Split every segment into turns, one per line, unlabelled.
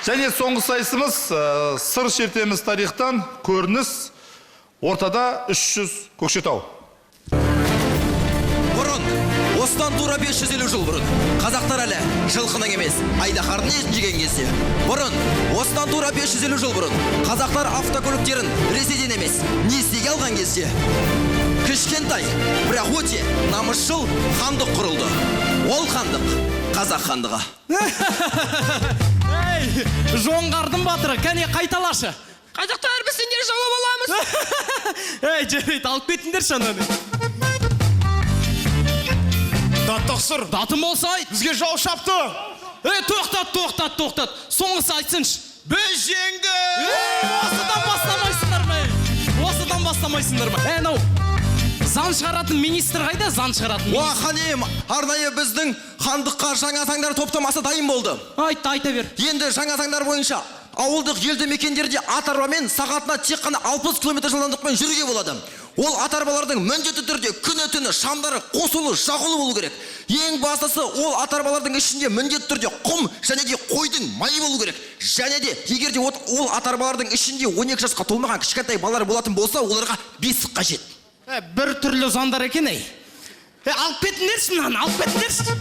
Және соңғы сайысымыз сыр шертеміз тарихтан көрініс ортада 300 Көкшетау.
Бұрын, осыдан тура 550 жыл бұрын, қазақтар әлі жылқының емес, айдаһардың етін жеген кезде. Бұрын, осыдан тура 550 жыл бұрын, қазақтар автокөліктерін Ресейден емес, несиеге алған кезде. Кішкентай, бірақ өте намысшыл хандық құрылды. Ол хандық қазақ хандығы.
Ей, жоңғардың батыры, кәне қайталашы.
Қазақтар біз сендер жауап аламыз.
Ей, жарайды, алып кетіңдер шананы.
Даттықсыр,
Датым болса айт.
бізге жау шапты.
Тоқтат. Соңғысы айтсыншы.
Біз жеңді.
Осыдан бастамайсыңдар ма? Нау, заң шығаратын министр қайда? Заң шығаратын министр.
Ханем, арнайы біздің хандыққа жаңа заңдар топтамасы дайын болды.
Айта бер.
Енді жаңа заңдар бойынша ауылдық елді мекендерде ат арбамен сағатына тек қана 60 км жылдамдықпен жүруге болады. Ол ат арбалардың міндетті түрде күні-түні шамдары қосулы, жағулы болу керек. Ең бастысы, ол ат арбалардың ішінде міндетті түрде құм және де қойдың майы болу керек. Және де егер де ол ат арбалардың ішінде 12 жасқа толмаған кішкентай балалар болатын болса, оларға бесік қажет.
Бір түрлі заңдар екен, ей. Алып кетіңдерші мынаны, алып кетіңдерші.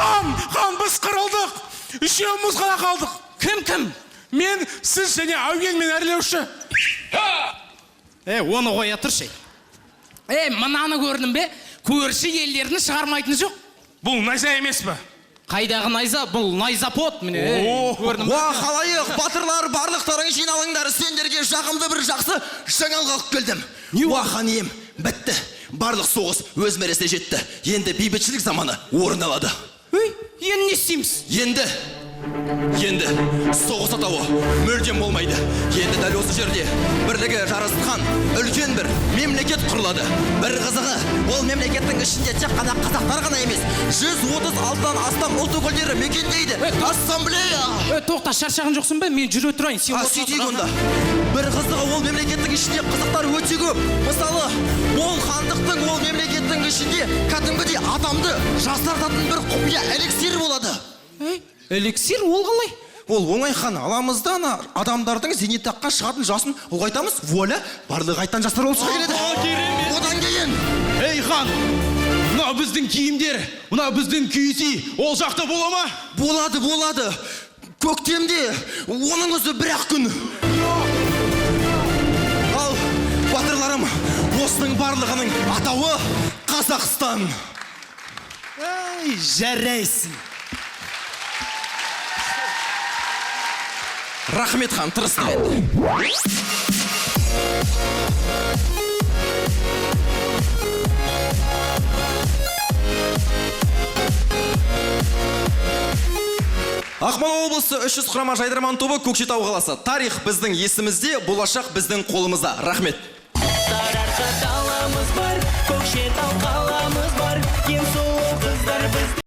Хан, біз қырылдық. Үшеуміз ғана қалдық.
Кім?
Мен, сіз және әуен мен әрлеуші.
Оны қоя тұршы. Мынаны көрдің бе? Көрші елдерін шығармайтын жоқ.
Бұл найза емес пе?
Қайдағы найза? Бұл найзапот.
Халайық, батырлар, барлықтарың жиналыңдар. Сендерге жағымды бір жақсы жаңалық алып келдім. Ханем, бітті. Барлық соғыс өз мәресіне жетті. Енді бейбітшілік заманы орын алады.
Енді не істейміз?
Енді соғыс атауы мүлдем болмайды. Енді дәл осы жерде бірлігі жарасқан үлкен бір мемлекет құрылады. Бір қызығы, ол мемлекеттің ішінде тек қана қазақтар ғана емес, 136-дан астам ұлт өкілдері мекендейді. Ассамблея!
Тоқта, шаршаған жоқсың ба? Мен жүре тұрайын.
Сөйтейік онда. Бір қызығы, ол мемлекеттің ішінде қызықтар өте көп. Мысалы, ол хандықтың, ол мемлекеттің ішінде кәдімгідей адамды жасартатын бір құпия эликсир болады.
Эликсир ол қалай?
Ол оңай хан, аламызда адамдардың зейнетаққа шығатын жасын ұлғайтамыз. Вуаля, барлығы қайттан жастар болып шыға келеді. Одан кейін.
Ей хан, мына біздің киімдер, мына біздің киіз үй, ол жақта бола ма?
Болады. Көктемде, оның өзі бір-ақ күн. Ал, батырларым, осының барлығының атауы Қазақстан.
Жарайсың.
Рахмет хан, тырысты енді. Ақмола облысы 300 құрама жайдарман тобы, Көкшетау қаласы. Тарих біздің есімізде, болашақ біздің қолымызда. Рахмет.
Сарыарқа даламыз бар, Көкшетау қаламыз бар,